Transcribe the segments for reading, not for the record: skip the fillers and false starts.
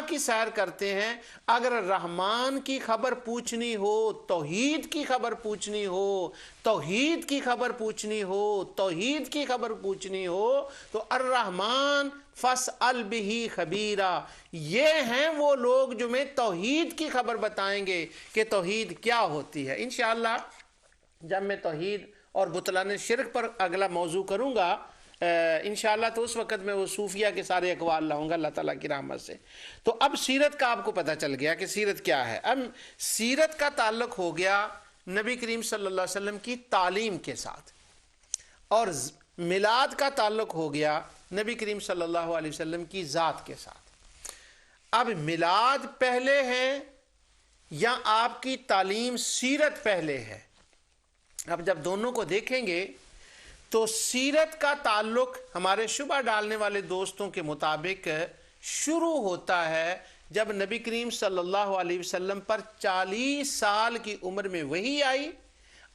کی سیر کرتے ہیں، اگر رحمان کی خبر پوچھنی ہو، توحید کی خبر پوچھنی ہو، توحید کی خبر پوچھنی ہو، توحید کی خبر پوچھنی ہو، تو الرحمن فاسأل بہ خبیرا، یہ ہیں وہ لوگ جو میں توحید کی خبر بتائیں گے کہ توحید کیا ہوتی ہے۔ انشاءاللہ جب میں توحید اور بطلان شرک پر اگلا موضوع کروں گا انشاءاللہ، تو اس وقت میں وہ صوفیہ کے سارے اقوال لاؤں گا اللہ تعالیٰ کی رحمت سے۔ تو اب سیرت کا آپ کو پتہ چل گیا کہ سیرت کیا ہے۔ اب سیرت کا تعلق ہو گیا نبی کریم صلی اللہ علیہ وسلم کی تعلیم کے ساتھ، اور میلاد کا تعلق ہو گیا نبی کریم صلی اللہ علیہ وسلم کی ذات کے ساتھ۔ اب میلاد پہلے ہے یا آپ کی تعلیم سیرت پہلے ہے؟ اب جب دونوں کو دیکھیں گے تو سیرت کا تعلق ہمارے شبہ ڈالنے والے دوستوں کے مطابق شروع ہوتا ہے جب نبی کریم صلی اللہ علیہ وسلم پر 40 سال کی عمر میں وحی آئی،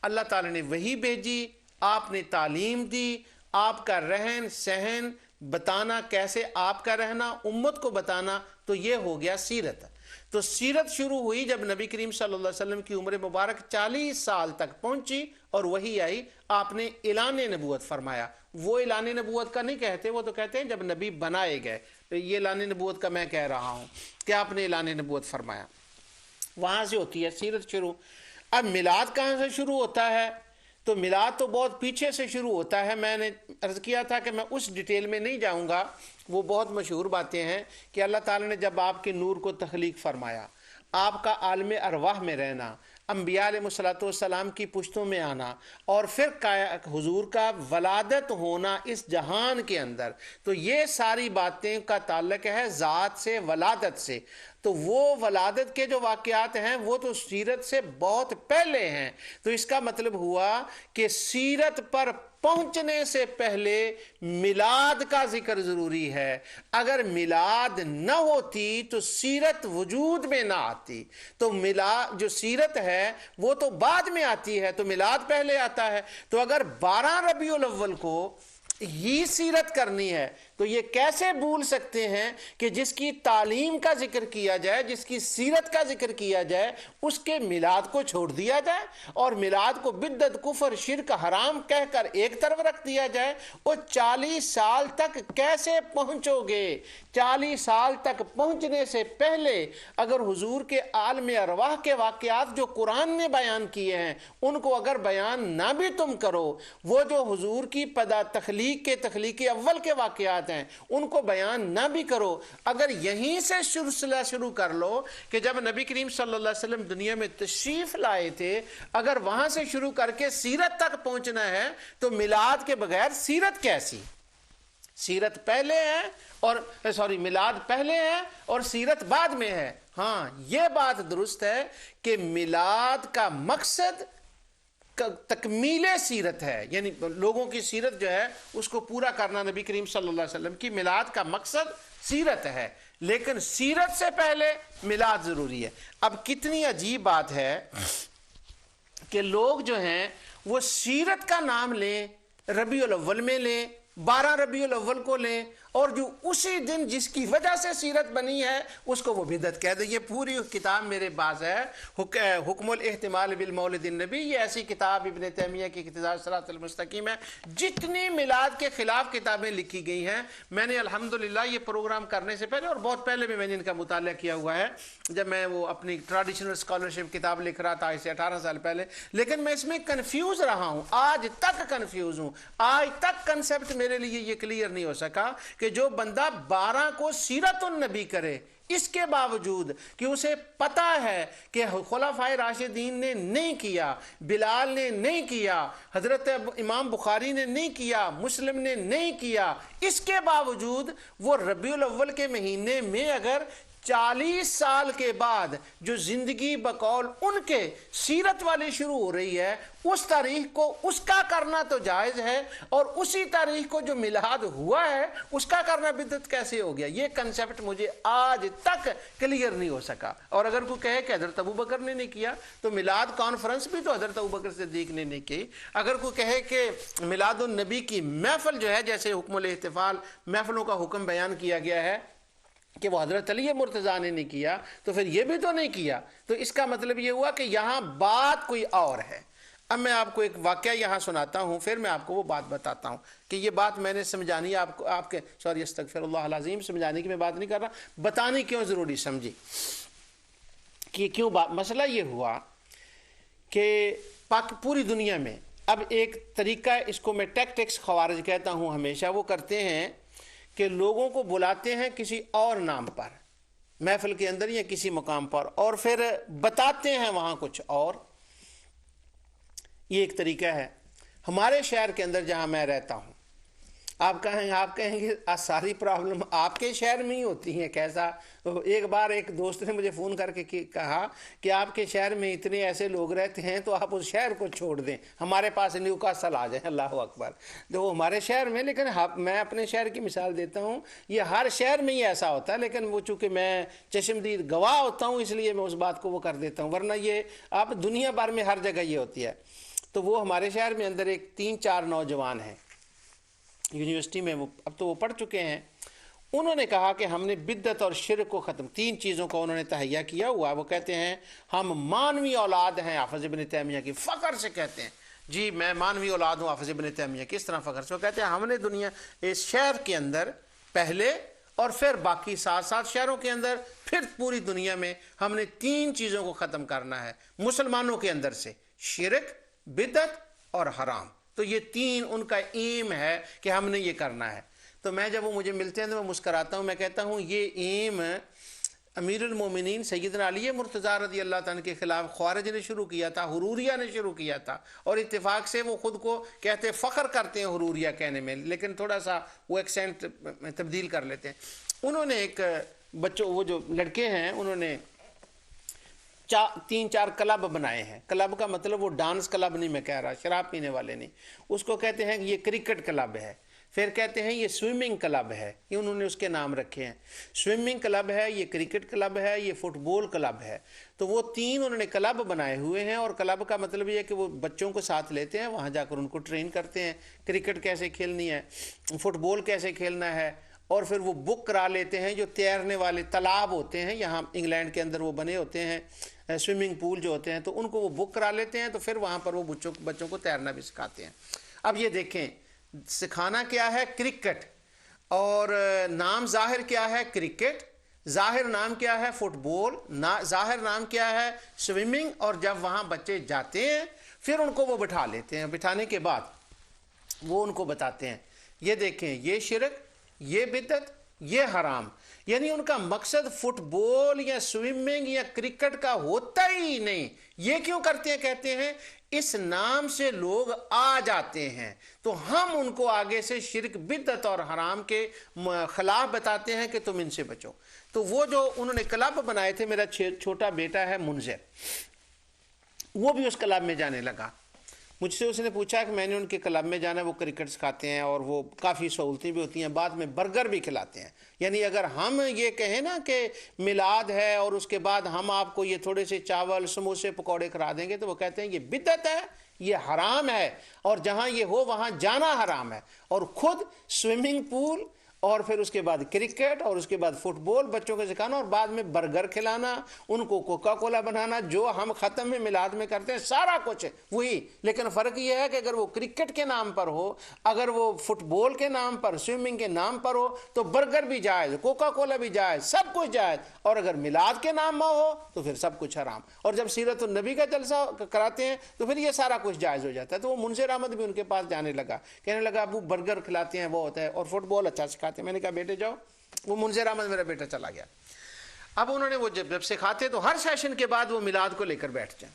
اللہ تعالی نے وحی بھیجی، آپ نے تعلیم دی، آپ کا رہن سہن بتانا، کیسے آپ کا رہنا امت کو بتانا، تو یہ ہو گیا سیرت۔ تو سیرت شروع ہوئی جب نبی کریم صلی اللہ علیہ وسلم کی عمر مبارک 40 سال تک پہنچی اور وحی آئی، آپ نے اعلان نبوت فرمایا۔ وہ اعلان نبوت کا نہیں کہتے، وہ تو کہتے ہیں جب نبی بنائے گئے، یہ اعلان نبوت کا میں کہہ رہا ہوں کہ آپ نے اعلان نبوت فرمایا، وہاں سے ہوتی ہے سیرت شروع۔ اب میلاد کہاں سے شروع ہوتا ہے؟ تو میلاد تو بہت پیچھے سے شروع ہوتا ہے، میں نے عرض کیا تھا کہ میں اس ڈیٹیل میں نہیں جاؤں گا، وہ بہت مشہور باتیں ہیں کہ اللہ تعالی نے جب آپ کے نور کو تخلیق فرمایا، آپ کا عالم ارواح میں رہنا، انبیاء علیہ السلام کی پشتوں میں آنا، اور پھر حضور کا ولادت ہونا اس جہان کے اندر، تو یہ ساری باتیں کا تعلق ہے ذات سے، ولادت سے۔ تو وہ ولادت کے جو واقعات ہیں وہ تو سیرت سے بہت پہلے ہیں، تو اس کا مطلب ہوا کہ سیرت پر پہنچنے سے پہلے میلاد کا ذکر ضروری ہے۔ اگر میلاد نہ ہوتی تو سیرت وجود میں نہ آتی، تو میلاد جو سیرت ہے وہ تو بعد میں آتی ہے، تو میلاد پہلے آتا ہے۔ تو اگر 12 ربیع الاول کو ہی سیرت کرنی ہے تو یہ کیسے بھول سکتے ہیں کہ جس کی تعلیم کا ذکر کیا جائے، جس کی سیرت کا ذکر کیا جائے، اس کے میلاد کو چھوڑ دیا جائے اور میلاد کو بدعت، کفر، شرک، حرام کہہ کر ایک طرف رکھ دیا جائے؟ وہ 40 سال تک کیسے پہنچو گے؟ 40 سال تک پہنچنے سے پہلے اگر حضور کے عالم ارواح کے واقعات جو قرآن نے بیان کیے ہیں ان کو اگر بیان نہ بھی تم کرو، وہ جو حضور کی تخلیق اول کے واقعات ہیں ان کو بیان نہ بھی کرو، اگر یہیں سے سلسلہ شروع کر لو کہ جب نبی کریم صلی اللہ علیہ وسلم دنیا میں تشریف لائے تھے، اگر وہاں سے شروع کر کے سیرت تک پہنچنا ہے تو میلاد کے بغیر سیرت کیسی؟ سیرت پہلے ہے اور میلاد پہلے ہے اور سیرت بعد میں ہے۔ ہاں یہ بات درست ہے کہ میلاد کا مقصد تکمیل سیرت ہے، یعنی لوگوں کی سیرت جو ہے اس کو پورا کرنا نبی کریم صلی اللہ علیہ وسلم کی میلاد کا مقصد سیرت ہے، لیکن سیرت سے پہلے میلاد ضروری ہے۔ اب کتنی عجیب بات ہے کہ لوگ جو ہیں وہ سیرت کا نام لیں، ربیع الاول میں لیں، 12 ربیع الاول کو لیں، اور جو اسی دن جس کی وجہ سے سیرت بنی ہے اس کو وہ بدعت کہہ دیں۔ یہ پوری کتاب میرے پاس ہے، حکم الاحتمال بالمولد النبی، یہ ایسی کتاب ابن تیمیہ کی اقتضاء الصراط المستقیم ہے۔ جتنی میلاد کے خلاف کتابیں لکھی گئی ہیں، میں نے الحمدللہ یہ پروگرام کرنے سے پہلے اور بہت پہلے بھی میں نے ان کا مطالعہ کیا ہوا ہے، جب میں وہ اپنی ٹریڈیشنل اسکالرشپ کتاب لکھ رہا تھا اسے 18 سال پہلے، لیکن میں اس میں کنفیوز رہا ہوں، آج تک کنفیوز ہوں، آج تک کنسیپٹ میرے لیے یہ کلیئر نہیں ہو سکا کہ جو بندہ 12 کو سیرت النبی کرے، اس کے باوجود کہ اسے پتا ہے کہ خلفائے راشدین نے نہیں کیا، بلال نے نہیں کیا، حضرت امام بخاری نے نہیں کیا، مسلم نے نہیں کیا، اس کے باوجود وہ ربیع الاول کے مہینے میں اگر 40 سال کے بعد جو زندگی بقول ان کے سیرت والی شروع ہو رہی ہے، اس تاریخ کو اس کا کرنا تو جائز ہے، اور اسی تاریخ کو جو میلاد ہوا ہے اس کا کرنا بدعت کیسے ہو گیا؟ یہ کنسیپٹ مجھے آج تک کلیئر نہیں ہو سکا۔ اور اگر کوئی کہے کہ حضرت ابوبکر نے نہیں کیا تو میلاد کانفرنس بھی تو حضرت ابوبکر صدیق نے نہیں کی۔ اگر کوئی کہے کہ میلاد النبی کی محفل جو ہے، جیسے حکم الاحتفال محفلوں کا حکم بیان کیا گیا ہے، کہ وہ حضرت علی مرتضیٰ نے نہیں کیا تو پھر یہ بھی تو نہیں کیا. تو اس کا مطلب یہ ہوا کہ یہاں بات کوئی اور ہے. اب میں آپ کو ایک واقعہ یہاں سناتا ہوں، پھر میں آپ کو وہ بات بتاتا ہوں کہ یہ بات میں نے سمجھانی ہے آپ کو، آپ کے سوری استغفر اللہ العظیم، سمجھانے کی میں بات نہیں کر رہا، بتانی کیوں ضروری سمجھی کہ کیوں بات. مسئلہ یہ ہوا کہ پوری دنیا میں اب ایک طریقہ، اس کو میں ٹیکٹکس خوارج کہتا ہوں ہمیشہ، وہ کرتے ہیں کہ لوگوں کو بلاتے ہیں کسی اور نام پر محفل کے اندر یا کسی مقام پر، اور پھر بتاتے ہیں وہاں کچھ اور. یہ ایک طریقہ ہے. ہمارے شہر کے اندر جہاں میں رہتا ہوں، آپ کہیں گے ساری پرابلم آپ کے شہر میں ہی ہوتی ہیں، کیسا؟ ایک بار ایک دوست نے مجھے فون کر کے کہا کہ آپ کے شہر میں اتنے ایسے لوگ رہتے ہیں تو آپ اس شہر کو چھوڑ دیں، ہمارے پاس نیوکاسل آ جائیں. اللہ اکبر. تو وہ ہمارے شہر میں، لیکن میں اپنے شہر کی مثال دیتا ہوں، یہ ہر شہر میں ہی ایسا ہوتا ہے، لیکن وہ چونکہ میں چشمدید گواہ ہوتا ہوں اس لیے میں اس بات کو وہ کر دیتا ہوں، ورنہ یہ آپ دنیا بھر میں ہر جگہ یہ ہوتی ہے. تو وہ ہمارے شہر میں اندر ایک 3-4 نوجوان ہیں یونیورسٹی میں، وہ اب تو وہ پڑھ چکے ہیں. انہوں نے کہا کہ ہم نے بدعت اور شرک کو ختم، 3 چیزوں کو انہوں نے تہیہ کیا ہوا. وہ کہتے ہیں ہم مانوی اولاد ہیں حافظ ابن تیمیہ کی، فخر سے کہتے ہیں جی میں مانوی اولاد ہوں حافظ ابن تیمیہ کی. اس طرح فخر سے وہ کہتے ہیں ہم نے دنیا اس شہر کے اندر پہلے اور پھر باقی 7 شہروں کے اندر، پھر پوری دنیا میں ہم نے 3 چیزوں کو ختم کرنا ہے مسلمانوں کے اندر سے، شرک، بدعت اور حرام. تو یہ 3 ان کا ایم ہے کہ ہم نے یہ کرنا ہے. تو میں جب وہ مجھے ملتے ہیں تو میں مسکراتا ہوں، میں کہتا ہوں یہ ایم امیر المومنین سیدنا علی مرتضیٰ رضی اللہ تعالیٰ کے خلاف خوارج نے شروع کیا تھا، حروریہ نے شروع کیا تھا، اور اتفاق سے وہ خود کو کہتے فخر کرتے ہیں حروریہ کہنے میں، لیکن تھوڑا سا وہ ایکسینٹ تبدیل کر لیتے ہیں. انہوں نے ایک بچوں، وہ جو لڑکے ہیں، انہوں نے 3-4 کلب بنائے ہیں. کلب کا مطلب وہ ڈانس کلب نہیں میں کہہ رہا، شراب پینے والے نہیں. اس کو کہتے ہیں یہ کرکٹ کلب ہے، پھر کہتے ہیں یہ سوئمنگ کلب ہے، یہ انہوں نے اس کے نام رکھے ہیں. سوئمنگ کلب ہے، یہ کرکٹ کلب ہے، یہ فٹ بال کلب ہے. تو وہ 3 انہوں نے کلب بنائے ہوئے ہیں، اور کلب کا مطلب یہ ہے کہ وہ بچوں کو ساتھ لیتے ہیں، وہاں جا کر ان کو ٹرین کرتے ہیں، کرکٹ کیسے کھیلنی ہے، فٹ بال کیسے کھیلنا ہے، اور پھر وہ بک کرا لیتے ہیں. جو تیرنے والے تالاب ہوتے ہیں یہاں انگلینڈ کے اندر وہ بنے ہوتے ہیں، سوئمنگ پول جو ہوتے ہیں، تو ان کو وہ بک کرا لیتے ہیں، تو پھر وہاں پر وہ بچوں کو تیرنا بھی سکھاتے ہیں. اب یہ دیکھیں سکھانا کیا ہے، کرکٹ، اور نام ظاہر کیا ہے، کرکٹ، ظاہر نام کیا ہے، فٹ بال، ظاہر نام کیا ہے، سوئمنگ. اور جب وہاں بچے جاتے ہیں پھر ان کو وہ بٹھا لیتے ہیں. بٹھانے کے بعد وہ ان کو بتاتے ہیں یہ دیکھیں یہ شرک، یہ بدعت، یہ حرام. یعنی ان کا مقصد فٹ بال یا سوئمنگ یا کرکٹ کا ہوتا ہی نہیں. یہ کیوں کرتے ہیں؟ کہتے ہیں اس نام سے لوگ آ جاتے ہیں، تو ہم ان کو آگے سے شرک، بدعت اور حرام کے خلاف بتاتے ہیں کہ تم ان سے بچو. تو وہ جو انہوں نے کلب بنائے تھے، میرا چھوٹا بیٹا ہے منذر، وہ بھی اس کلب میں جانے لگا. مجھ سے اس نے پوچھا کہ میں نے ان کے کلب میں جانا ہے، وہ کرکٹ سکھاتے ہیں اور وہ کافی سہولتیں بھی ہوتی ہیں، بعد میں برگر بھی کھلاتے ہیں. یعنی اگر ہم یہ کہیں نا کہ میلاد ہے اور اس کے بعد ہم آپ کو یہ تھوڑے سے چاول، سموسے، پکوڑے کرا دیں گے، تو وہ کہتے ہیں یہ بدعت ہے، یہ حرام ہے، اور جہاں یہ ہو وہاں جانا حرام ہے. اور خود سوئمنگ پول، اور پھر اس کے بعد کرکٹ، اور اس کے بعد فٹ بال بچوں کو سکھانا، اور بعد میں برگر کھلانا، ان کو کوکا کولا بنانا، جو ہم ختم میں میلاد میں کرتے ہیں سارا کچھ وہی. لیکن فرق یہ ہے کہ اگر وہ کرکٹ کے نام پر ہو، اگر وہ فٹ بال کے نام پر، سوئمنگ کے نام پر ہو، تو برگر بھی جائز، کوکا کولا بھی جائز، سب کچھ جائز. اور اگر میلاد کے نام میں ہو تو پھر سب کچھ حرام. اور جب سیرت النبی کا جلسہ کراتے ہیں تو پھر یہ سارا کچھ جائز ہو جاتا ہے. تو وہ منذر احمد بھی ان کے پاس جانے لگا، کہنے لگا ابو برگر کھلاتے ہیں وہ ہوتا ہے، اور فٹ بال اچھا سکھاتے ہیں. میں نے کہا بیٹے جاؤ. وہ منذر احمد میرا بیٹا چلا گیا. اب انہوں نے وہ جب سکھاتے تو ہر سیشن کے بعد وہ میلاد کو لے کر بیٹھ جائیں،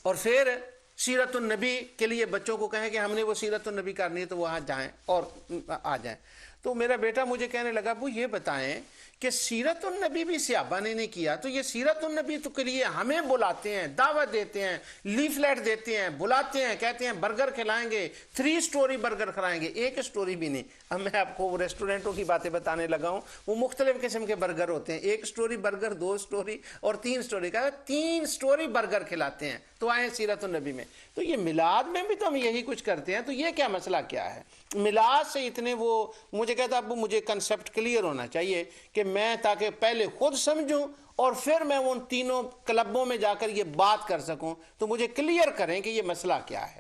اور پھر سیرت النبی کے لیے بچوں کو کہیں کہ ہم نے وہ سیرت النبی کرنی ہے تو وہاں جائیں اور آ جائیں. تو میرا بیٹا مجھے کہنے لگا ابو یہ بتائیں کہ سیرت النبی بھی صحابہ نے نہیں کیا، تو یہ سیرت النبی تو کے لیے ہمیں بلاتے ہیں، دعوت دیتے ہیں، لیفلیٹ دیتے ہیں، بلاتے ہیں، کہتے ہیں برگر کھلائیں گے، 3 سٹوری برگر کھلائیں گے، 1 سٹوری بھی نہیں. اب میں آپ کو ریسٹورنٹوں کی باتیں بتانے لگا ہوں، وہ مختلف قسم کے برگر ہوتے ہیں، 1 سٹوری برگر، 2 سٹوری اور 3 سٹوری کا 3 سٹوری برگر کھلاتے ہیں. تو آئے سیرت النبی میں. تو یہ میلاد میں بھی تو ہم یہی کچھ کرتے ہیں، تو یہ کیا مسئلہ کیا ہے؟ میلاد سے اتنے وہ مجھے کہتا ابو مجھے کنسیپٹ کلیئر ہونا چاہیے کہ میں تاکہ پہلے خود سمجھوں اور پھر میں ان تینوں کلبوں میں جا کر یہ بات کر سکوں، تو مجھے کلیئر کریں کہ یہ مسئلہ کیا ہے۔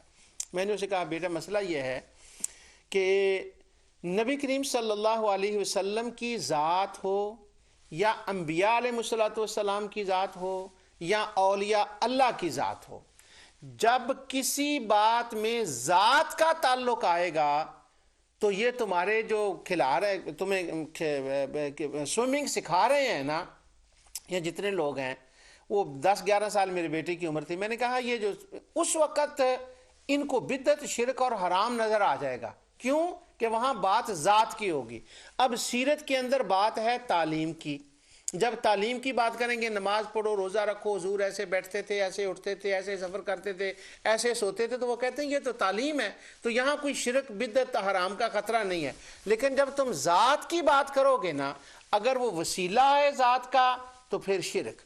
میں نے اسے کہا بیٹا مسئلہ یہ ہے کہ نبی کریم صلی اللہ علیہ وسلم کی ذات ہو یا انبیاء علیہ السلام کی ذات ہو یا اولیاء اللہ کی ذات ہو، جب کسی بات میں ذات کا تعلق آئے گا تو یہ تمہارے جو کھلا رہے تمہیں سوئمنگ سکھا رہے ہیں نا، یا جتنے لوگ ہیں، وہ 10-11 سال میرے بیٹے کی عمر تھی، میں نے کہا یہ جو اس وقت ان کو بدعت، شرک اور حرام نظر آ جائے گا۔ کیوں؟ کہ وہاں بات ذات کی ہوگی۔ اب سیرت کے اندر بات ہے تعلیم کی، جب تعلیم کی بات کریں گے، نماز پڑھو، روزہ رکھو، حضور ایسے بیٹھتے تھے، ایسے اٹھتے تھے، ایسے سفر کرتے تھے، ایسے سوتے تھے، تو وہ کہتے ہیں یہ تو تعلیم ہے، تو یہاں کوئی شرک، بدعت، حرام کا خطرہ نہیں ہے۔ لیکن جب تم ذات کی بات کرو گے نا، اگر وہ وسیلہ ہے ذات کا تو پھر شرک،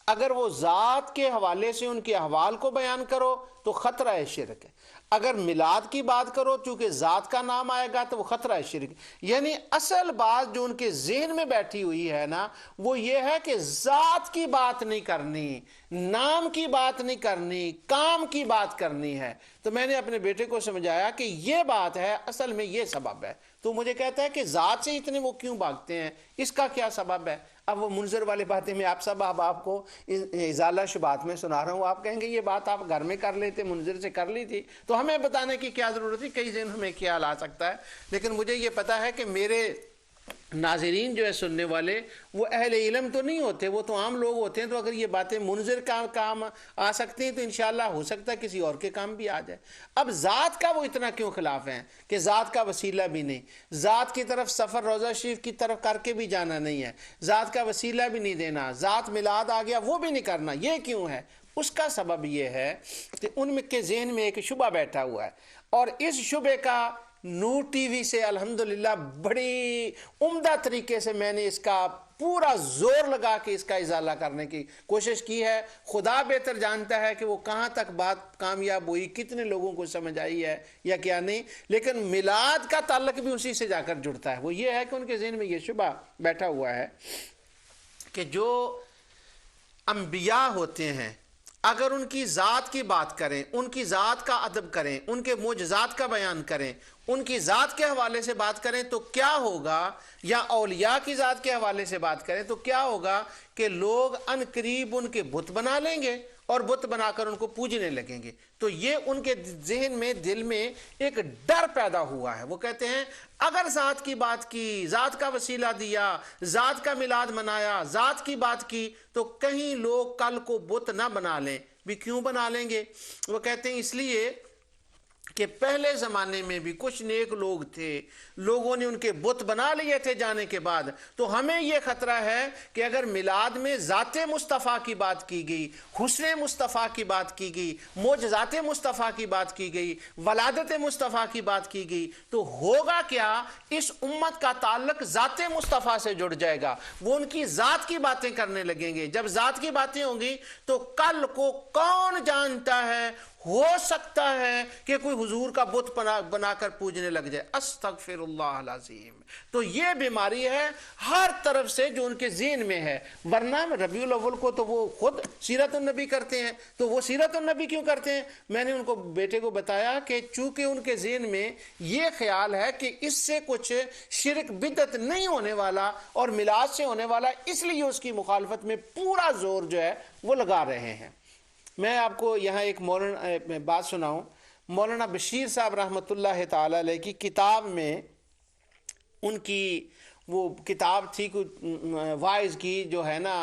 اگر وہ ذات کے حوالے سے ان کے احوال کو بیان کرو تو خطرہ ہے شرک ہے، اگر میلاد کی بات کرو چونکہ ذات کا نام آئے گا تو وہ خطرہ ہے شرک۔ یعنی اصل بات جو ان کے ذہن میں بیٹھی ہوئی ہے نا، وہ یہ ہے کہ ذات کی بات نہیں کرنی، نام کی بات نہیں کرنی، کام کی بات کرنی ہے۔ تو میں نے اپنے بیٹے کو سمجھایا کہ یہ بات ہے، اصل میں یہ سبب ہے۔ تو مجھے کہتا ہے کہ ذات سے اتنے وہ کیوں بھاگتے ہیں، اس کا کیا سبب ہے؟ اب وہ منظر والی باتیں میں آپ کو ازالہ شبہات میں سنا رہا ہوں، آپ کہیں گے یہ بات آپ گھر میں کر لیتے، منظر سے کر لی تھی، تو ہمیں بتانے کی کیا ضرورت ہے؟ کئی ذہن میں خیال آ سکتا ہے، لیکن مجھے یہ پتا ہے کہ میرے ناظرین جو ہے سننے والے، وہ اہل علم تو نہیں ہوتے، وہ تو عام لوگ ہوتے ہیں، تو اگر یہ باتیں منظر کا کام آ سکتی ہیں تو انشاءاللہ ہو سکتا ہے کسی اور کے کام بھی آ جائے۔ اب ذات کا وہ اتنا کیوں خلاف ہیں کہ ذات کا وسیلہ بھی نہیں، ذات کی طرف سفر روضہ شریف کی طرف کر کے بھی جانا نہیں ہے، ذات کا وسیلہ بھی نہیں دینا، ذات میلاد آ گیا وہ بھی نہیں کرنا، یہ کیوں ہے؟ اس کا سبب یہ ہے کہ ان کے ذہن میں ایک شبہ بیٹھا ہوا ہے، اور اس شبے کا نور ٹی وی سے الحمدللہ بڑی عمدہ طریقے سے میں نے اس کا پورا زور لگا کے اس کا ازالہ کرنے کی کوشش کی ہے۔ خدا بہتر جانتا ہے کہ وہ کہاں تک بات کامیاب ہوئی، کتنے لوگوں کو سمجھ آئی ہے یا کیا نہیں، لیکن میلاد کا تعلق بھی اسی سے جا کر جڑتا ہے۔ وہ یہ ہے کہ ان کے ذہن میں یہ شبہ بیٹھا ہوا ہے کہ جو انبیاء ہوتے ہیں اگر ان کی ذات کی بات کریں، ان کی ذات کا ادب کریں، ان کے معجزات کا بیان کریں، ان کی ذات کے حوالے سے بات کریں تو کیا ہوگا، یا اولیاء کی ذات کے حوالے سے بات کریں تو کیا ہوگا کہ لوگ ان قریب ان کے بت بنا لیں گے اور بت بنا کر ان کو پوجنے لگیں گے۔ تو یہ ان کے ذہن میں، دل میں ایک ڈر پیدا ہوا ہے۔ وہ کہتے ہیں اگر ذات کی بات کی، ذات کا وسیلہ دیا، ذات کا میلاد منایا، ذات کی بات کی، تو کہیں لوگ کل کو بت نہ بنا لیں۔ بھی کیوں بنا لیں گے؟ وہ کہتے ہیں اس لیے کہ پہلے زمانے میں بھی کچھ نیک لوگ تھے، لوگوں نے ان کے بت بنا لیے تھے جانے کے بعد، تو ہمیں یہ خطرہ ہے کہ اگر میلاد میں ذات مصطفیٰ کی بات کی گئی، حسن مصطفیٰ کی بات کی گئی، معجزات مصطفیٰ کی بات کی گئی، ولادت مصطفیٰ کی بات کی گئی، تو ہوگا کیا؟ اس امت کا تعلق ذات مصطفیٰ سے جڑ جائے گا، وہ ان کی ذات کی باتیں کرنے لگیں گے۔ جب ذات کی باتیں ہوں گی تو کل کو کون جانتا ہے، ہو سکتا ہے کہ کوئی حضور کا بت بنا کر پوجنے لگ جائے۔ استغفر اللہ العظیم۔ تو یہ بیماری ہے ہر طرف سے جو ان کے ذہن میں ہے، ورنہ ربیع الاول کو تو وہ خود سیرت النبی کرتے ہیں، تو وہ سیرت النبی کیوں کرتے ہیں؟ میں نے ان کو، بیٹے کو بتایا کہ چونکہ ان کے ذہن میں یہ خیال ہے کہ اس سے کچھ شرک بدعت نہیں ہونے والا اور میلاد سے ہونے والا، اس لیے اس کی مخالفت میں پورا زور جو ہے وہ لگا رہے ہیں۔ میں آپ کو یہاں ایک مولانا بات سناؤں۔ مولانا بشیر صاحب رحمۃ اللہ تعالی علیہ کی کتاب میں، ان کی وہ کتاب تھی وائز کی جو ہے نا،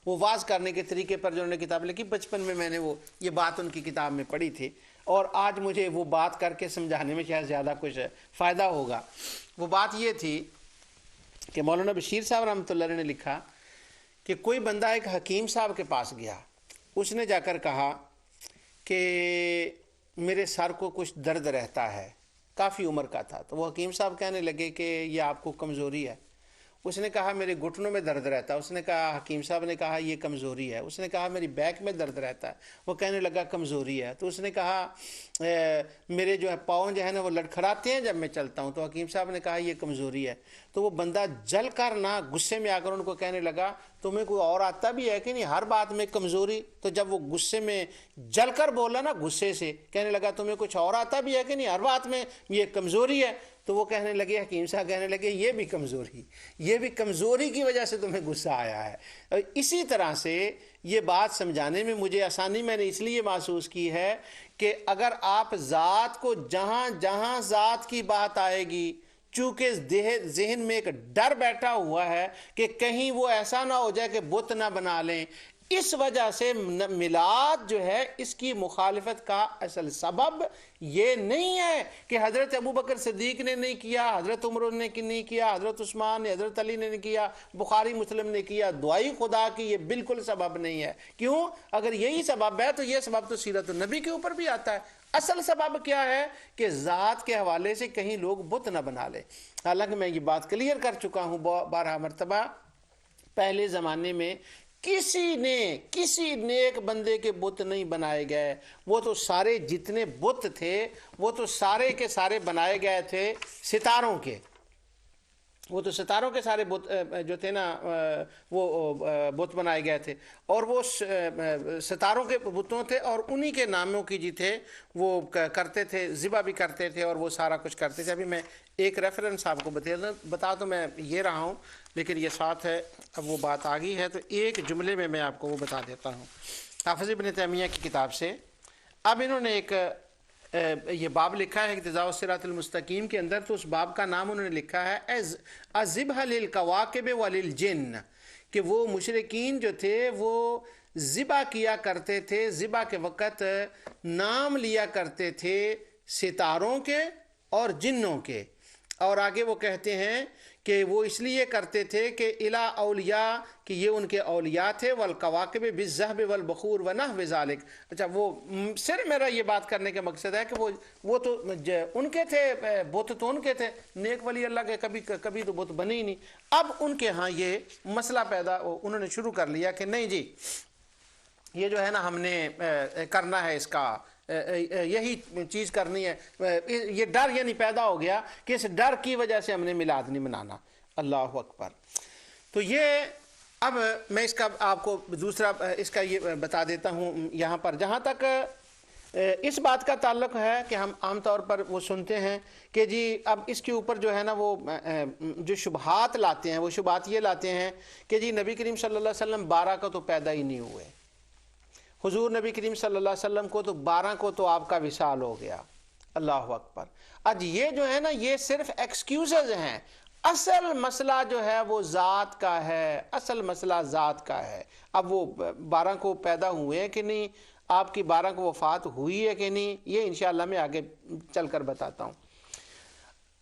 وہ واز کرنے کے طریقے پر جو انہوں نے کتاب لکھی، بچپن میں میں نے یہ بات ان کی کتاب میں پڑھی تھی، اور آج مجھے وہ بات کر کے سمجھانے میں شاید زیادہ کچھ فائدہ ہوگا۔ وہ بات یہ تھی کہ مولانا بشیر صاحب رحمۃ اللہ علیہ نے لکھا کہ کوئی بندہ ایک حکیم صاحب کے پاس گیا، اس نے جا کر کہا کہ میرے سر کو کچھ درد رہتا ہے، کافی عمر کا تھا۔ تو وہ حکیم صاحب کہنے لگے کہ یہ آپ کو کمزوری ہے۔ اس نے کہا میرے گھٹنوں میں درد رہتا ہے. اس نے کہا حکیم صاحب نے کہا یہ کمزوری ہے. اس نے کہا میری بیک میں درد رہتا ہے. وہ کہنے لگا کمزوری ہے. تو اس نے کہا میرے جو ہے پاؤں جو ہے نا وہ لڑکھڑاتے ہیں جب میں چلتا ہوں. تو حکیم صاحب نے کہا یہ کمزوری ہے. تو وہ بندہ جل کر نہ غصے میں آ کر ان کو کہنے لگا تمہیں کوئی اور آتا بھی ہے کہ نہیں ہر بات میں کمزوری. تو جب وہ غصے میں جل کر بولا نا غصے سے, کہنے لگا تمہیں کچھ اور آتا بھی ہے کہ نہیں ہر بات میں یہ کمزوری ہے. تو وہ کہنے لگے, حکیم صاحب کہنے لگے یہ بھی کمزوری کی وجہ سے تمہیں غصہ آیا ہے. اسی طرح سے یہ بات سمجھانے میں مجھے آسانی میں نے اس لیے محسوس کی ہے کہ اگر آپ ذات کو جہاں جہاں ذات کی بات آئے گی, چونکہ ذہن میں ایک ڈر بیٹھا ہوا ہے کہ کہیں وہ ایسا نہ ہو جائے کہ بت نہ بنا لیں, اس وجہ سے میلاد جو ہے اس کی مخالفت کا اصل سبب یہ نہیں ہے کہ حضرت ابوبکر صدیق نے نہیں کیا, حضرت عمر نے نہیں کیا, حضرت عثمان نے, حضرت علی نے نہیں کیا, بخاری مسلم نے کیا. دعائی خدا کی یہ بالکل سبب نہیں ہے. کیوں؟ اگر یہی سبب ہے تو یہ سبب تو سیرت النبی کے اوپر بھی آتا ہے. اصل سبب کیا ہے کہ ذات کے حوالے سے کہیں لوگ بت نہ بنا لے. حالانکہ میں یہ بات کلیئر کر چکا ہوں 12 مرتبہ, پہلے زمانے میں کسی نیک بندے کے بت نہیں بنائے گئے. وہ تو سارے جتنے بت تھے وہ تو سارے کے سارے بنائے گئے تھے ستاروں کے. وہ تو ستاروں کے سارے بت جو تھے نا وہ بت بنائے گئے تھے, اور وہ ستاروں کے بتوں تھے اور انہی کے ناموں کی جی تھے وہ کرتے تھے, ذبح بھی کرتے تھے اور وہ سارا کچھ کرتے تھے. ابھی میں ایک ریفرنس آپ کو بتا تو میں یہ رہا ہوں, لیکن یہ ساتھ ہے اب وہ بات آ گئی ہے تو ایک جملے میں آپ کو وہ بتا دیتا ہوں حافظ ابن تیمیہ کی کتاب سے. اب انہوں نے ایک یہ باب لکھا ہے اقتداء الصراط المستقیم کے اندر, تو اس باب کا نام انہوں نے لکھا ہے الذبح للکواکب وللجن, کہ وہ مشرکین جو تھے وہ ذبح کیا کرتے تھے, ذبح کے وقت نام لیا کرتے تھے ستاروں کے اور جنوں کے. اور آگے وہ کہتے ہیں کہ وہ اس لیے کرتے تھے کہ الا اولیاء, کہ یہ ان کے اولیاء تھے, والکواکب بالذہب والبخور ونحو ذالک. اچھا, وہ صرف میرا یہ بات کرنے کا مقصد ہے کہ وہ تو ان کے تھے, بت تو ان کے تھے, نیک ولی اللہ کے کبھی تو بت بنے ہی نہیں. اب ان کے ہاں یہ مسئلہ پیدا انہوں نے شروع کر لیا کہ نہیں جی یہ جو ہے نا ہم نے کرنا ہے, اس کا یہی چیز کرنی ہے. یہ ڈر یعنی پیدا ہو گیا کہ اس ڈر کی وجہ سے ہم نے میلاد نہیں منانا. اللہ اکبر. تو یہ اب میں اس کا آپ کو دوسرا اس کا یہ بتا دیتا ہوں یہاں پر, جہاں تک اس بات کا تعلق ہے کہ ہم عام طور پر وہ سنتے ہیں کہ جی اب اس کے اوپر جو ہے نا وہ جو شبہات لاتے ہیں, وہ شبہات یہ لاتے ہیں کہ جی نبی کریم صلی اللہ علیہ وسلم 12 کا تو پیدا ہی نہیں ہوئے, حضور نبی کریم صلی اللہ علیہ وسلم کو تو 12 کو تو آپ کا وصال ہو گیا. اللہ اکبر. آج یہ جو ہے نا یہ صرف ایکسکیوزز ہیں, اصل مسئلہ جو ہے وہ ذات کا ہے, اصل مسئلہ ذات کا ہے. اب وہ 12 کو پیدا ہوئے کہ نہیں, آپ کی 12 کو وفات ہوئی ہے کہ نہیں, یہ انشاءاللہ میں آگے چل کر بتاتا ہوں.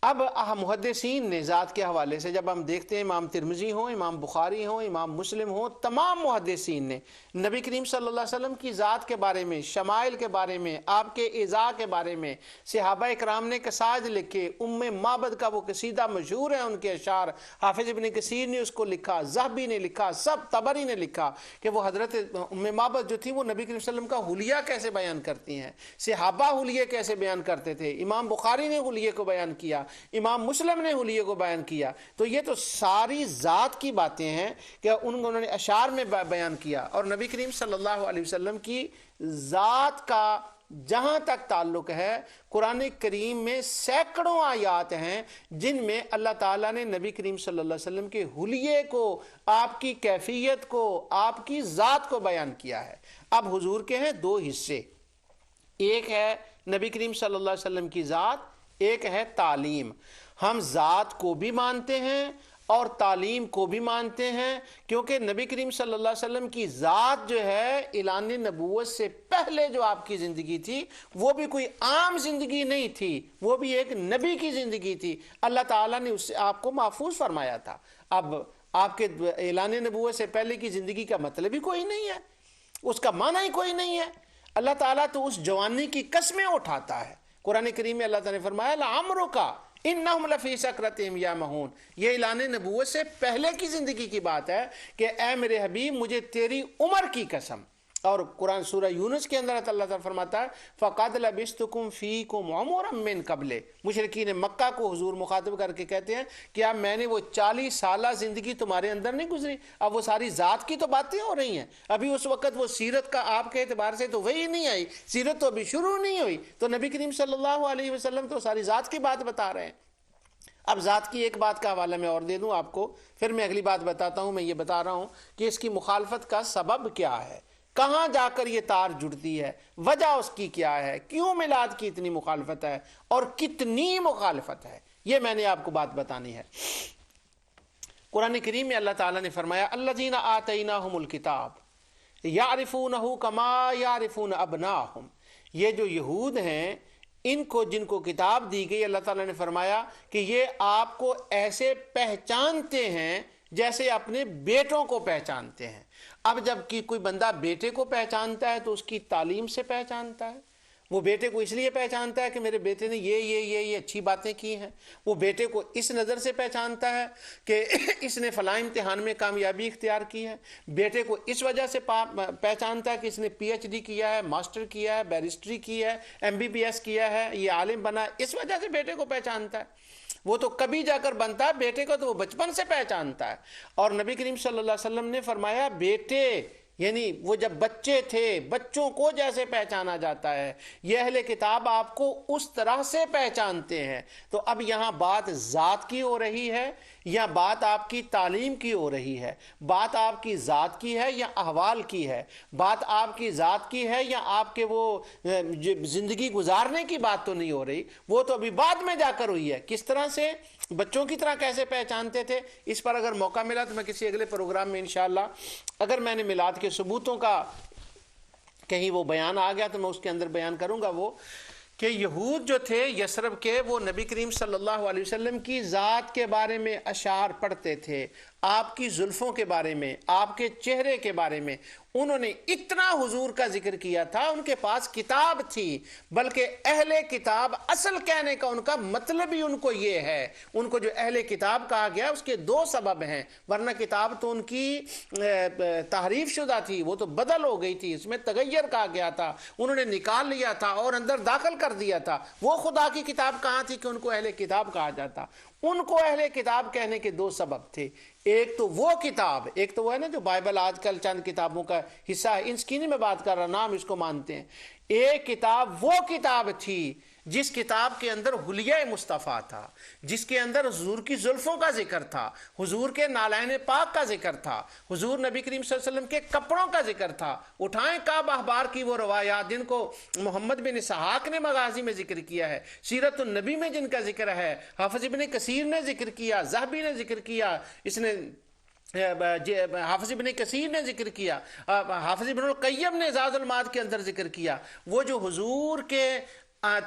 اب محدثین نے ذات کے حوالے سے جب ہم دیکھتے ہیں, امام ترمذی ہوں, امام بخاری ہوں, امام مسلم ہوں, تمام محدثین نے نبی کریم صلی اللہ علیہ وسلم کی ذات کے بارے میں, شمائل کے بارے میں, آپ کے اعزاء کے بارے میں صحابہ اکرام نے قصائد لکھے. معبد کا وہ قصیدہ مشہور ہے, ان کے اشعار حافظ ابن کثیر نے اس کو لکھا, ذہبی نے لکھا, سب طبری نے لکھا کہ وہ حضرت معبد جو تھی وہ نبی کریم صلی اللہ علیہ وسلم کا حلیہ کیسے بیان کرتی ہیں, صحابہ حلیہ کیسے بیان کرتے تھے. امام بخاری نے حلیہ کو بیان کیا, امام مسلم نے حلیہ کو بیان کیا. تو یہ تو ساری ذات کی باتیں ہیں کہ انہوں نے اشعار میں بیان کیا. اور نبی کریم صلی اللہ علیہ وسلم کی ذات کا جہاں تک تعلق ہے, قرآن کریم میں سینکڑوں آیات ہیں جن میں اللہ تعالیٰ نے نبی کریم صلی اللہ علیہ وسلم کے حلیے کو, آپ کی کیفیت کو, آپ کی ذات کو بیان کیا ہے. اب حضور کے ہیں 2 حصے, ایک ہے نبی کریم صلی اللہ علیہ وسلم کی ذات, ایک ہے تعلیم. ہم ذات کو بھی مانتے ہیں اور تعلیم کو بھی مانتے ہیں, کیونکہ نبی کریم صلی اللہ علیہ وسلم کی ذات جو ہے اعلان نبوت سے پہلے جو آپ کی زندگی تھی وہ بھی کوئی عام زندگی نہیں تھی, وہ بھی ایک نبی کی زندگی تھی. اللہ تعالیٰ نے اس سے آپ کو محفوظ فرمایا تھا. اب آپ کے اعلان نبوت سے پہلے کی زندگی کا مطلب ہی کوئی نہیں ہے, اس کا معنی ہی کوئی نہیں ہے. اللہ تعالیٰ تو اس جوانی کی قسمیں اٹھاتا ہے. قرآن کریم میں اللہ تعالیٰ نے فرمایا لعمرک انہم لفی سکرتہم یعمہون، یہ اعلان نبوت سے پہلے کی زندگی کی بات ہے کہ اے میرے حبیب مجھے تیری عمر کی قسم۔ اور قرآن سورہ یونس کے اندر اللہ تعالیٰ فرماتا ہے فَقَدْ لَبِثْتُكُمْ فِيكُمْ عُمُرًا مِّن قَبْلِ، مشرکین مکہ کو حضور مخاطب کر کے کہتے ہیں کہ اب میں نے وہ 40 سالہ زندگی تمہارے اندر نہیں گزری، اب وہ ساری ذات کی تو باتیں ہو رہی ہیں، ابھی اس وقت وہ سیرت کا آپ کے اعتبار سے تو وہی نہیں آئی، سیرت تو ابھی شروع نہیں ہوئی، تو نبی کریم صلی اللہ علیہ وسلم تو ساری ذات کی بات بتا رہے ہیں۔ اب ذات کی ایک بات کا حوالہ میں اور دے دوں آپ کو، پھر میں اگلی بات بتاتا ہوں۔ میں یہ بتا رہا ہوں کہ اس کی مخالفت کا سبب کیا ہے، کہاں جا کر یہ تار جڑتی ہے، وجہ اس کی کیا ہے، کیوں میلاد کی اتنی مخالفت ہے اور کتنی مخالفت ہے، یہ میں نے آپ کو بات بتانی ہے۔ قرآن کریم میں اللہ تعالیٰ نے فرمایا الذین آتیناہم الکتاب یعرفونہ کما یعرفون ابناہم، یہ جو یہود ہیں ان کو جن کو کتاب دی گئی، اللہ تعالیٰ نے فرمایا کہ یہ آپ کو ایسے پہچانتے ہیں جیسے اپنے بیٹوں کو پہچانتے ہیں۔ اب جب کہ کوئی بندہ بیٹے کو پہچانتا ہے تو اس کی تعلیم سے پہچانتا ہے، وہ بیٹے کو اس لیے پہچانتا ہے کہ میرے بیٹے نے یہ اچھی باتیں کی ہیں، وہ بیٹے کو اس نظر سے پہچانتا ہے کہ اس نے فلاں امتحان میں کامیابی اختیار کی ہے، بیٹے کو اس وجہ سے پہچانتا ہے کہ اس نے پی ایچ ڈی کیا ہے، ماسٹر کیا ہے، بیرسٹری کی ہے، MBBS کیا ہے، یہ عالم بنا، اس وجہ سے بیٹے کو پہچانتا ہے۔ وہ تو کبھی جا کر بنتا ہے، بیٹے کو تو وہ بچپن سے پہچانتا ہے۔ اور نبی کریم صلی اللہ علیہ وسلم نے فرمایا بیٹے یعنی وہ جب بچے تھے، بچوں کو جیسے پہچانا جاتا ہے، یہ اہل کتاب آپ کو اس طرح سے پہچانتے ہیں۔ تو اب یہاں بات ذات کی ہو رہی ہے یا بات آپ کی تعلیم کی ہو رہی ہے، بات آپ کی ذات کی ہے یا احوال کی ہے، بات آپ کی ذات کی ہے یا آپ کے وہ زندگی گزارنے کی بات تو نہیں ہو رہی، وہ تو ابھی بعد میں جا کر ہوئی ہے۔ کس طرح سے، بچوں کی طرح کیسے پہچانتے تھے، اس پر اگر موقع ملا تو میں کسی اگلے پروگرام میں انشاءاللہ اگر میں نے میلاد کے ثبوتوں کا کہیں وہ بیان آ گیا تو میں اس کے اندر بیان کروں گا، وہ کہ یہود جو تھے یثرب کے، وہ نبی کریم صلی اللہ علیہ وسلم کی ذات کے بارے میں اشعار پڑھتے تھے، آپ کی زلفوں کے بارے میں، آپ کے چہرے کے بارے میں انہوں نے اتنا حضور کا ذکر کیا تھا۔ ان کے پاس کتاب تھی، بلکہ اہل کتاب اصل کہنے کا ان کا مطلب ہی ان کو یہ ہے، ان کو جو اہل کتاب کہا گیا اس کے دو سبب ہیں، ورنہ کتاب تو ان کی تحریف شدہ تھی، وہ تو بدل ہو گئی تھی، اس میں تغیر کہا گیا تھا، انہوں نے نکال لیا تھا اور اندر داخل کر دیا تھا۔ وہ خدا کی کتاب کہاں تھی کہ ان کو اہل کتاب کہا جاتا؟ ان کو اہل کتاب کہنے کے دو سبب تھے، ایک تو وہ کتاب، ایک تو وہ ہے نا جو بائبل آج کل چند کتابوں کا حصہ ہے، ان کی نہیں میں بات کر رہا، نام اس کو مانتے ہیں۔ ایک کتاب وہ کتاب تھی جس کتاب کے اندر حلیہ مصطفیٰ تھا، جس کے اندر حضور کی زلفوں کا ذکر تھا، حضور کے نالین پاک کا ذکر تھا، حضور نبی کریم صلی اللہ علیہ وسلم کے کپڑوں کا ذکر تھا۔ اٹھائیں کعب احبار کی وہ روایات جن کو محمد بن اسحاق نے مغازی میں ذکر کیا ہے، سیرت النبی میں جن کا ذکر ہے، حافظ ابن کثیر نے ذکر کیا، ذہبی نے ذکر کیا، اس نے حافظ ابن کثیر نے ذکر کیا، حافظ ابن القیم نے زاد المعاد کے اندر ذکر کیا۔ وہ جو حضور کے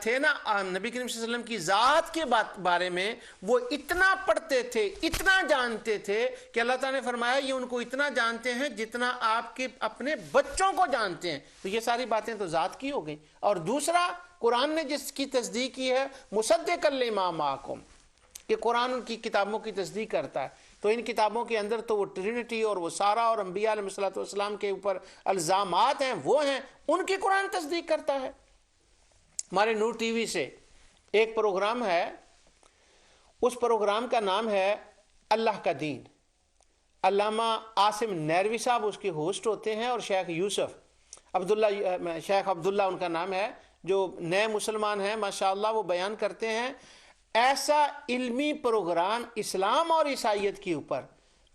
تھے نا، نبی کریم صلی اللہ علیہ وسلم کی ذات کے بارے میں وہ اتنا پڑھتے تھے، اتنا جانتے تھے کہ اللہ تعالیٰ نے فرمایا یہ ان کو اتنا جانتے ہیں جتنا آپ کے اپنے بچوں کو جانتے ہیں۔ تو یہ ساری باتیں تو ذات کی ہو گئی۔ اور دوسرا، قرآن نے جس کی تصدیق کی ہے مصدقا لما معکم، کہ قرآن ان کی کتابوں کی تصدیق کرتا ہے، تو ان کتابوں کے اندر تو وہ ٹرینٹی اور وہ سارا اور انبیاء علیہ السلام کے اوپر الزامات ہیں، وہ ہیں، ان کی قرآن تصدیق کرتا ہے۔ ہمارے نور ٹی وی سے ایک پروگرام ہے، اس پروگرام کا نام ہے اللہ کا دین، علامہ عاصم نیروی صاحب اس کے ہوسٹ ہوتے ہیں، اور شیخ یوسف عبداللہ، شیخ عبداللہ ان کا نام ہے، جو نئے مسلمان ہیں ماشاءاللہ، وہ بیان کرتے ہیں ایسا علمی پروگرام اسلام اور عیسائیت کے اوپر۔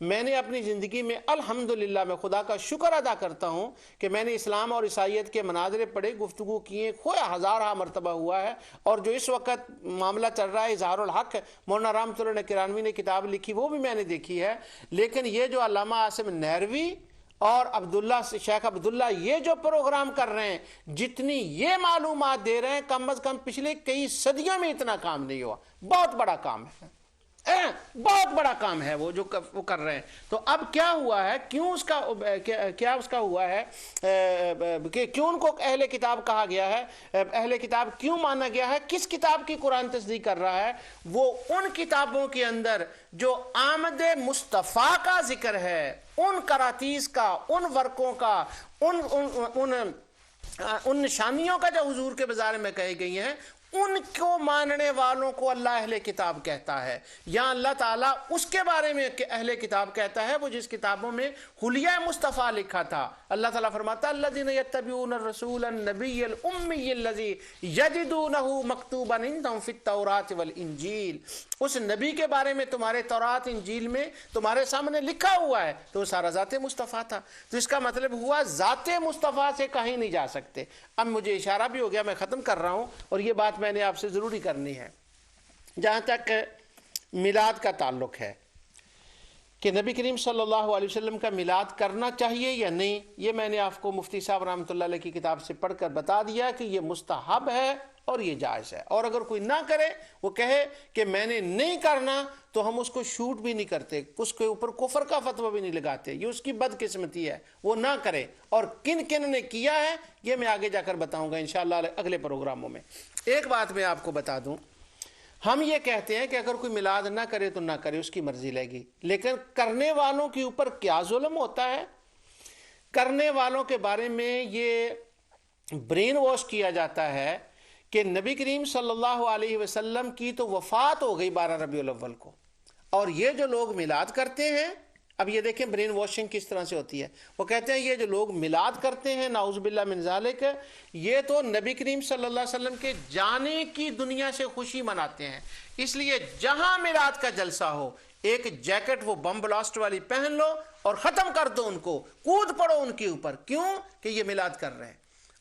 میں نے اپنی زندگی میں الحمدللہ میں خدا کا شکر ادا کرتا ہوں کہ میں نے اسلام اور عیسائیت کے مناظرے پڑھے، گفتگو کیے، کھویا ہزارہ مرتبہ ہوا ہے، اور جو اس وقت معاملہ چل رہا ہے اظہار الحق، مولانا رحمۃ اللہ کرانوی نے کتاب لکھی، وہ بھی میں نے دیکھی ہے۔ لیکن یہ جو علامہ عاصم نیروی اور شیخ عبداللہ یہ جو پروگرام کر رہے ہیں، جتنی یہ معلومات دے رہے ہیں، کم از کم پچھلے کئی صدیوں میں اتنا کام نہیں ہوا، بہت بڑا کام ہے، بہت بڑا کام ہے وہ جو وہ کر رہے ہیں. تو اب کیا ہوا ہے, کیوں اس کا کیا اس کا ہوا ہے کہ کیوں ان کو اہل کتاب کہا گیا ہے, اہل کتاب کیوں مانا گیا ہے, کس کتاب کی قرآن تصدیق کر رہا ہے؟ وہ ان کتابوں کے اندر جو آمد مصطفیٰ کا ذکر ہے, ان کراتیس کا, ان ورقوں کا, ان نشانیوں کا جو حضور کے بارے میں کہی گئی ہیں, ان کو ماننے والوں کو اللہ اہل کتاب کہتا ہے. یا اللہ تعالیٰ اس کے بارے میں کہ اہل کتاب کہتا ہے وہ جس کتابوں میں حلیہ مصطفیٰ لکھا تھا. اللہ تعالیٰ فرماتا ہے الذین یتبعون الرسول النبی الامی الذی یجدونہ مکتوبا عندہم فی التوراۃ والانجیل. اس نبی کے بارے میں تمہارے تورات انجیل میں تمہارے سامنے لکھا ہوا ہے, تو وہ سارا ذات مصطفیٰ تھا. تو اس کا مطلب ہوا ذات مصطفیٰ سے کہیں نہیں جا سکتے. اب مجھے اشارہ بھی ہو گیا, میں ختم کر رہا ہوں, اور یہ بات میں نے آپ سے ضروری کرنی ہے. جہاں تک میلاد کا تعلق ہے کہ نبی کریم صلی اللہ علیہ وسلم کا میلاد کرنا چاہیے یا نہیں, یہ میں نے آپ کو مفتی صاحب رحمۃ اللہ علیہ کی کتاب سے پڑھ کر بتا دیا کہ یہ مستحب ہے اور یہ جائز ہے. اور اگر کوئی نہ کرے, وہ کہے کہ میں نے نہیں کرنا, تو ہم اس کو شوٹ بھی نہیں کرتے, اس کے اوپر کفر کا فتویٰ بھی نہیں لگاتے. یہ اس کی بدقسمتی ہے, وہ نہ کرے. اور کن کن نے کیا ہے یہ میں آگے جا کر بتاؤں گا انشاءاللہ اگلے پروگراموں میں. ایک بات میں آپ کو بتا دوں, ہم یہ کہتے ہیں کہ اگر کوئی میلاد نہ کرے تو نہ کرے, اس کی مرضی لگی, لیکن کرنے والوں کے اوپر کیا ظلم ہوتا ہے. کرنے والوں کے بارے میں یہ برین واش کیا جاتا ہے کہ نبی کریم صلی اللہ علیہ وسلم کی تو وفات ہو گئی 12 ربیع الاول کو, اور یہ جو لوگ میلاد کرتے ہیں, اب یہ دیکھیں برین واشنگ کس طرح سے ہوتی ہے. وہ کہتے ہیں یہ جو لوگ میلاد کرتے ہیں نعوذ باللہ من ذالک, یہ تو نبی کریم صلی اللہ علیہ وسلم کے جانے کی دنیا سے خوشی مناتے ہیں. اس لیے جہاں میلاد کا جلسہ ہو, ایک جیکٹ وہ بم بلاسٹ والی پہن لو اور ختم کر دو ان کو, کود پڑو ان کے اوپر. کیوں کہ یہ میلاد کر رہے ہیں.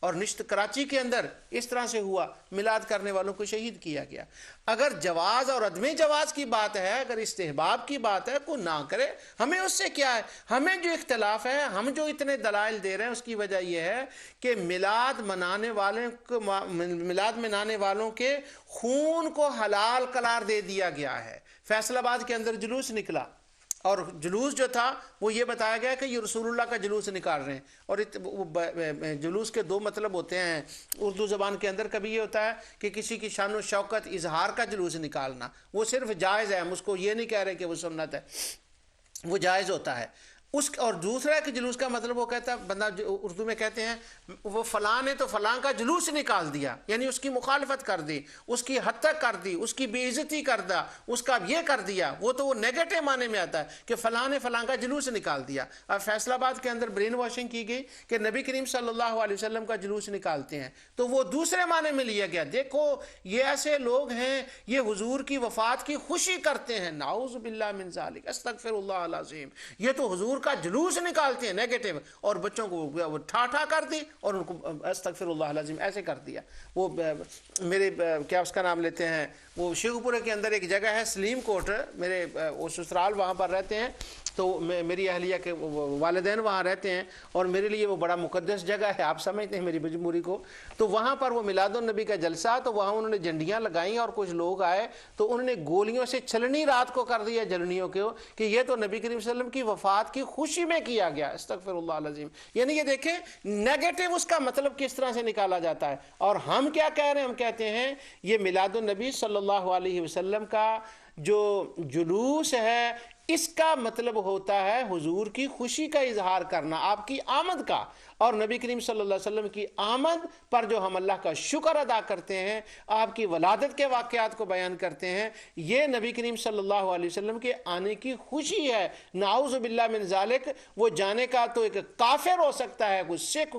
اور نشت کراچی کے اندر اس طرح سے ہوا, میلاد کرنے والوں کو شہید کیا گیا. اگر جواز اور عدم جواز کی بات ہے, اگر استحباب کی بات ہے, کوئی نہ کرے, ہمیں اس سے کیا ہے. ہمیں جو اختلاف ہے, ہم جو اتنے دلائل دے رہے ہیں, اس کی وجہ یہ ہے کہ میلاد منانے والوں کے خون کو حلال قرار دے دیا گیا ہے. فیصل آباد کے اندر جلوس نکلا, اور جلوس جو تھا وہ یہ بتایا گیا کہ یہ رسول اللہ کا جلوس نکال رہے ہیں. اور جلوس کے دو مطلب ہوتے ہیں اردو زبان کے اندر. کبھی یہ ہوتا ہے کہ کسی کی شان و شوکت اظہار کا جلوس نکالنا, وہ صرف جائز ہے, ہم اس کو یہ نہیں کہہ رہے کہ وہ سنت ہے, وہ جائز ہوتا ہے. اور دوسرا کہ جلوس کا مطلب وہ کہتا ہے, بندہ اردو میں کہتے ہیں وہ فلاں نے تو فلاں کا جلوس نکال دیا, یعنی اس کی مخالفت کر دی, اس کی حد تک کر دی, اس کی بے عزتی کر دا, اس کا یہ کر دیا. وہ تو وہ نیگیٹو معنی میں آتا ہے کہ فلاں نے فلاں کا جلوس نکال دیا. اب فیصل آباد کے اندر برین واشنگ کی گئی کہ نبی کریم صلی اللہ علیہ وسلم کا جلوس نکالتے ہیں, تو وہ دوسرے معنی میں لیا گیا. دیکھو یہ ایسے لوگ ہیں, یہ حضور کی وفات کی خوشی کرتے ہیں, نعوذ باللہ من ذالک, استغفر اللہ العظیم. یہ تو حضور کا جلوس نکالتے ہیں نیگیٹو, اور بچوں کو وہ ٹھا کر دی اور ان کو استغفر اللہ العظیم ایسے کر دیا. وہ میرے کیا اس کا نام لیتے ہیں, وہ شیخو پورے کے اندر ایک جگہ ہے سلیم کوٹ, میرے وہ سسرال وہاں پر رہتے ہیں, تو میری اہلیہ کے والدین وہاں رہتے ہیں, اور میرے لیے وہ بڑا مقدس جگہ ہے, آپ سمجھتے ہیں میری مجبوری کو. تو وہاں پر وہ میلاد النبی کا جلسہ, تو وہاں انہوں نے جھنڈیاں لگائیں, اور کچھ لوگ آئے تو انہوں نے گولیوں سے چھلنی رات کو کر دیا جلنیوں کو, کہ یہ تو نبی کریم صلی اللہ علیہ وسلم کی وفات کی خوشی میں کیا گیا. استغفر اللہ العظیم. یعنی یہ دیکھیں نیگیٹو اس کا مطلب کس طرح سے نکالا جاتا ہے. اور ہم کیا کہہ رہے ہیں, ہم کہتے ہیں یہ میلاد النبی صلی اللہ علیہ وسلم کا جو جلوس ہے, اس کا مطلب ہوتا ہے حضور کی خوشی کا اظہار کرنا, آپ کی آمد کا, اور نبی کریم صلی اللہ علیہ وسلم کی آمد پر جو ہم اللہ کا شکر ادا کرتے ہیں, آپ کی ولادت کے واقعات کو بیان کرتے ہیں, یہ نبی کریم صلی اللہ علیہ وسلم کے آنے کی خوشی ہے. نعوذ باللہ من ذالک. وہ جانے کا تو ایک کافر ہو سکتا ہے, کوئی سکھ,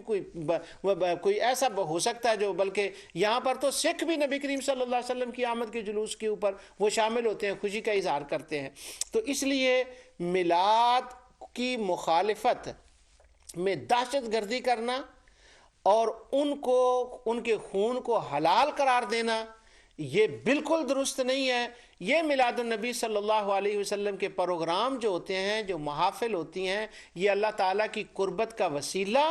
کوئی ایسا ہو سکتا ہے جو, بلکہ یہاں پر تو سکھ بھی نبی کریم صلی اللہ علیہ وسلم کی آمد کے جلوس کے اوپر وہ شامل ہوتے ہیں, خوشی کا اظہار کرتے ہیں. تو اس لیے میلاد کی مخالفت میں دہشت گردی کرنا اور ان کے خون کو حلال قرار دینا, یہ بالکل درست نہیں ہے. یہ میلاد النبی صلی اللہ علیہ وسلم کے پروگرام جو ہوتے ہیں, جو محافل ہوتی ہیں, یہ اللہ تعالیٰ کی قربت کا وسیلہ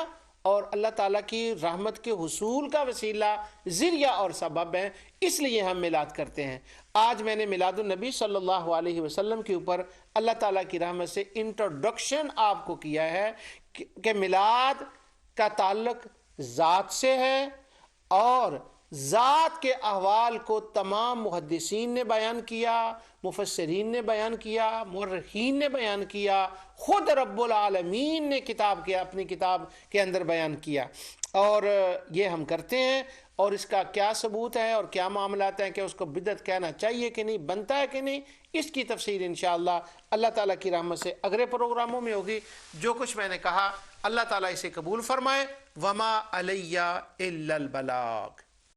اور اللہ تعالیٰ کی رحمت کے حصول کا وسیلہ، ذریعہ اور سبب ہیں، اس لیے ہم میلاد کرتے ہیں۔ آج میں نے میلاد النبی صلی اللہ علیہ وسلم کے اوپر اللہ تعالیٰ کی رحمت سے انٹروڈکشن آپ کو کیا ہے کہ میلاد کا تعلق ذات سے ہے، اور ذات کے احوال کو تمام محدثین نے بیان کیا، مفسرین نے بیان کیا، مورخین نے بیان کیا، خود رب العالمین نے اپنی کتاب کے اندر بیان کیا، اور یہ ہم کرتے ہیں۔ اور اس کا کیا ثبوت ہے اور کیا معاملات ہیں کہ اس کو بدعت کہنا چاہیے کہ نہیں، بنتا ہے کہ نہیں، اس کی تفصیل انشاءاللہ اللہ تعالیٰ کی رحمت سے اگلے پروگراموں میں ہوگی۔ جو کچھ میں نے کہا اللہ تعالیٰ اسے قبول فرمائے۔ وما علیہ الا البلاغ۔